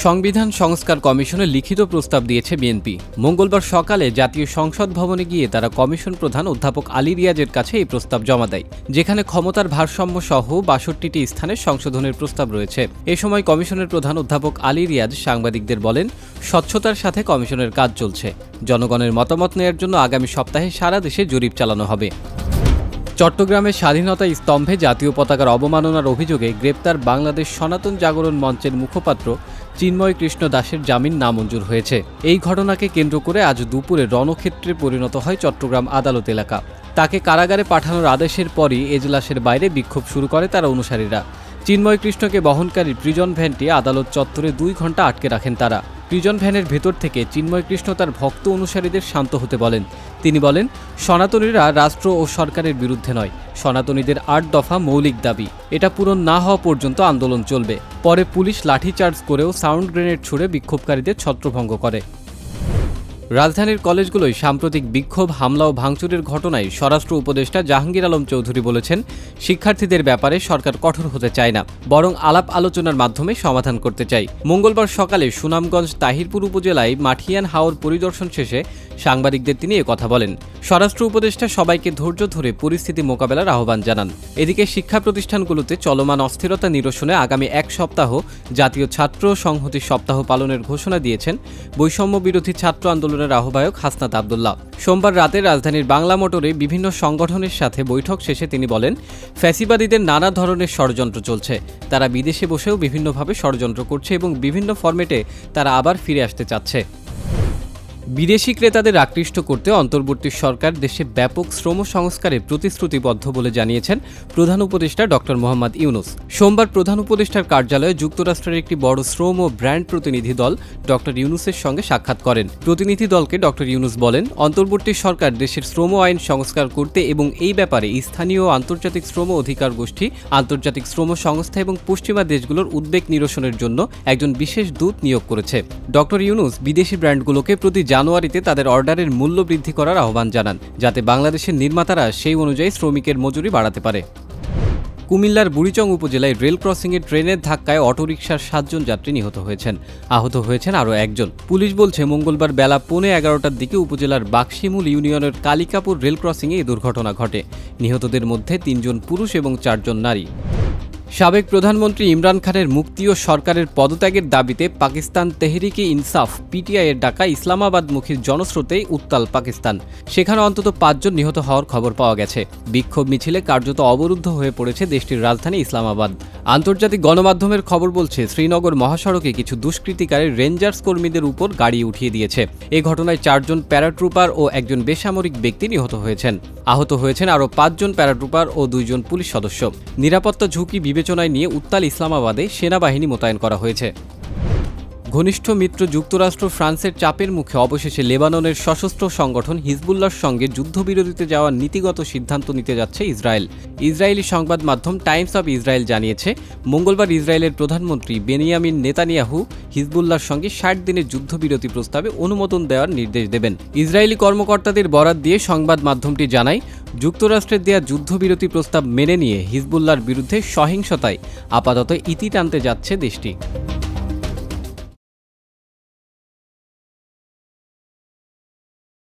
সংবিধান সংস্কার কমিশনে লিখিত প্রস্তাব দিয়েছে বিএনপি। মঙ্গলবার সকালে জাতীয় সংসদ ভবনে গিয়ে তারা কমিশন প্রধান অধ্যাপক আলী রিয়াজের কাছে এই প্রস্তাব জমা দেয়, যেখানে ক্ষমতার ভারসাম্য সহ ৬২টি স্থানে সংশোধনের প্রস্তাব রয়েছে। এ সময় কমিশনের প্রধান অধ্যাপক আলী রিয়াজ সাংবাদিকদের বলেন, স্বচ্ছতার সাথে কমিশনের কাজ চলছে। জনগণের মতামত নেওয়ার জন্য আগামী সপ্তাহে সারা দেশে জরিপ চালানো হবে। চট্টগ্রামের স্বাধীনতা স্তম্ভে জাতীয় পতাকার অবমাননার অভিযোগে গ্রেপ্তার বাংলাদেশ সনাতন জাগরণ মঞ্চের মুখপাত্র চিন্ময় কৃষ্ণ দাসের জামিন নামঞ্জুর হয়েছে। এই ঘটনাকে কেন্দ্র করে আজ দুপুরে রণক্ষেত্রে পরিণত হয় চট্টগ্রাম আদালত এলাকা। তাকে কারাগারে পাঠানোর আদেশের পরই এজলাসের বাইরে বিক্ষোভ শুরু করে তার অনুসারীরা। চিন্ময় কৃষ্ণকে বহনকারী প্রিজন ভ্যানটি আদালত চত্বরে ২ ঘণ্টা আটকে রাখেন তারা। প্রিজন ভ্যানের ভেতর থেকে চিন্ময় কৃষ্ণ তার ভক্ত অনুসারীদের শান্ত হতে বলেন। তিনি বলেন, সনাতনীরা রাষ্ট্র ও সরকারের বিরুদ্ধে নয়, সনাতনীদের ৮ দফা মৌলিক দাবি, এটা পূরণ না হওয়া পর্যন্ত আন্দোলন চলবে। পরে পুলিশ লাঠিচার্জ করেও সাউন্ড গ্রেনেড ছুড়ে বিক্ষোভকারীদের ছত্রভঙ্গ করে। রাজধানীর কলেজগুলোয় সাম্প্রতিক বিক্ষোভ, হামলা ও ভাঙচুরের ঘটনায় স্বরাষ্ট্র উপদেষ্টা জাহাঙ্গীর আলম চৌধুরী বলেছেন, শিক্ষার্থীদের ব্যাপারে সরকার কঠোর হতে চায় না, বরং আলাপ আলোচনার মাধ্যমে সমাধান করতে চায়। মঙ্গলবার সকালে সুনামগঞ্জ তাহিরপুর উপজেলায় মাঠিয়ান হাওর পরিদর্শন শেষে সাংবাদিকদের তিনি কথা বলেন। স্বরাষ্ট্র উপদেষ্টা সবাইকে ধৈর্য ধরে পরিস্থিতি মোকাবেলার আহ্বান জানান। এদিকে শিক্ষা প্রতিষ্ঠানগুলোতে চলমান অস্থিরতা নিরসনে আগামী ১ সপ্তাহ জাতীয় ছাত্র সংহতি সপ্তাহ পালনের ঘোষণা দিয়েছেন বৈষম্য বিরোধী ছাত্র আন্দোলনের আহ্বায়ক হাসনাত আবদুল্লাহ। সোমবার রাতে রাজধানীর বাংলা মোটরে বিভিন্ন সংগঠনের সাথে বৈঠক শেষে তিনি বলেন, ফ্যাসিবাদীদের নানা ধরনের ষড়যন্ত্র চলছে। তারা বিদেশে বসেও বিভিন্নভাবে ষড়যন্ত্র করছে এবং বিভিন্ন ফরম্যাটে তারা আবার ফিরে আসতে চাচ্ছে। বিদেশি ক্রেতাদের আকৃষ্ট করতে অন্তর্বর্তী সরকার দেশে ব্যাপক শ্রম সংস্কারে প্রতিশ্রুতিবদ্ধ বলে জানিয়েছেন প্রধান উপদেষ্টা ডক্টর মোহাম্মদ ইউনুস। সোমবার প্রধান উপদেষ্টার কার্যালয়ে যুক্তরাষ্ট্রের একটি বড় শ্রম ও ব্র্যান্ড প্রতিনিধি দল ডক্টর ইউনুসের সঙ্গে সাক্ষাৎ করেন। প্রতিনিধি দলকে ডক্টর ইউনুস বলেন, অন্তর্বর্তী সরকার দেশের শ্রম আইন সংস্কার করতে এবং এই ব্যাপারে স্থানীয় ও আন্তর্জাতিক শ্রম অধিকার গোষ্ঠী, আন্তর্জাতিক শ্রম সংস্থা এবং পশ্চিমা দেশগুলোর উদ্বেগ নিরসনের জন্য একজন বিশেষ দূত নিয়োগ করেছে। ডক্টর ইউনুস বিদেশি ব্র্যান্ডগুলোকে প্রতি জানুয়ারিতে তাদের অর্ডারের মূল্য বৃদ্ধি করার আহ্বান জানান, যাতে বাংলাদেশের নির্মাতারা সেই অনুযায়ী শ্রমিকের মজুরি বাড়াতে পারে। কুমিল্লার বুড়িচং উপজেলায় রেল ক্রসিংয়ে ট্রেনের ধাক্কায় অটোরিকশার ৭ জন যাত্রী নিহত হয়েছেন। আহত হয়েছেন আরও একজন। পুলিশ বলছে, মঙ্গলবার বেলা 11:15টার দিকে উপজেলার বাক্সিমুল ইউনিয়নের কালিকাপুর রেল ক্রসিংয়ে এই দুর্ঘটনা ঘটে। নিহতদের মধ্যে ৩ জন পুরুষ এবং 4 জন নারী। সাবেক প্রধানমন্ত্রী ইমরান খানের মুক্তি ও সরকারের পদত্যাগের দাবিতে পাকিস্তান তেহরিকে ইনসাফ পিটিআইয়ের ডাকা ইসলামাবাদমুখী জনস্রোতে উত্তাল পাকিস্তান। সেখানে অন্তত 5 জন নিহত হওয়ার খবর পাওয়া গেছে। বিক্ষোভ মিছিলে কার্যত অবরুদ্ধ হয়ে পড়েছে দেশটির রাজধানী ইসলামাবাদ। আন্তর্জাতিক গণমাধ্যমের খবর বলছে, শ্রীনগর মহাসড়কে কিছু দুষ্কৃতিকারী রেঞ্জার্স কর্মীদের উপর গাড়ি উঠিয়ে দিয়েছে। এ ঘটনায় 4 জন প্যারাট্রুপার ও একজন বেসামরিক ব্যক্তি নিহত হয়েছেন। আহত হয়েছেন আরও 5 জন প্যারাট্রুপার ও 2 জন পুলিশ সদস্য। নিরাপত্তা ঝুঁকি বিবেচনায় নিয়ে উত্তাল ইসলামাবাদে সেনাবাহিনী মোতায়েন করা হয়েছে। ঘনিষ্ঠ মিত্র যুক্তরাষ্ট্র ফ্রান্সের চাপের মুখে অবশেষে লেবাননের সশস্ত্র সংগঠন হিজবুল্লাহর সঙ্গে যুদ্ধবিরতিতে যাওয়ার নীতিগত সিদ্ধান্ত নিতে যাচ্ছে ইসরায়েল। ইসরায়েলি সংবাদ মাধ্যম টাইমস অব ইসরায়েল জানিয়েছে, মঙ্গলবার ইসরায়েলের প্রধানমন্ত্রী বেনিয়ামিন নেতানিয়াহু হিজবুল্লাহর সঙ্গে 60 দিনের যুদ্ধবিরতি প্রস্তাবে অনুমোদন দেওয়ার নির্দেশ দেবেন। ইসরায়েলি কর্মকর্তাদের বরাত দিয়ে সংবাদ মাধ্যমটি জানায়, যুক্তরাষ্ট্রের দেয়া যুদ্ধবিরতি প্রস্তাব মেনে নিয়ে হিজবুল্লাহর বিরুদ্ধে সহিংসতায় আপাতত ইতি টানতে যাচ্ছে দেশটি।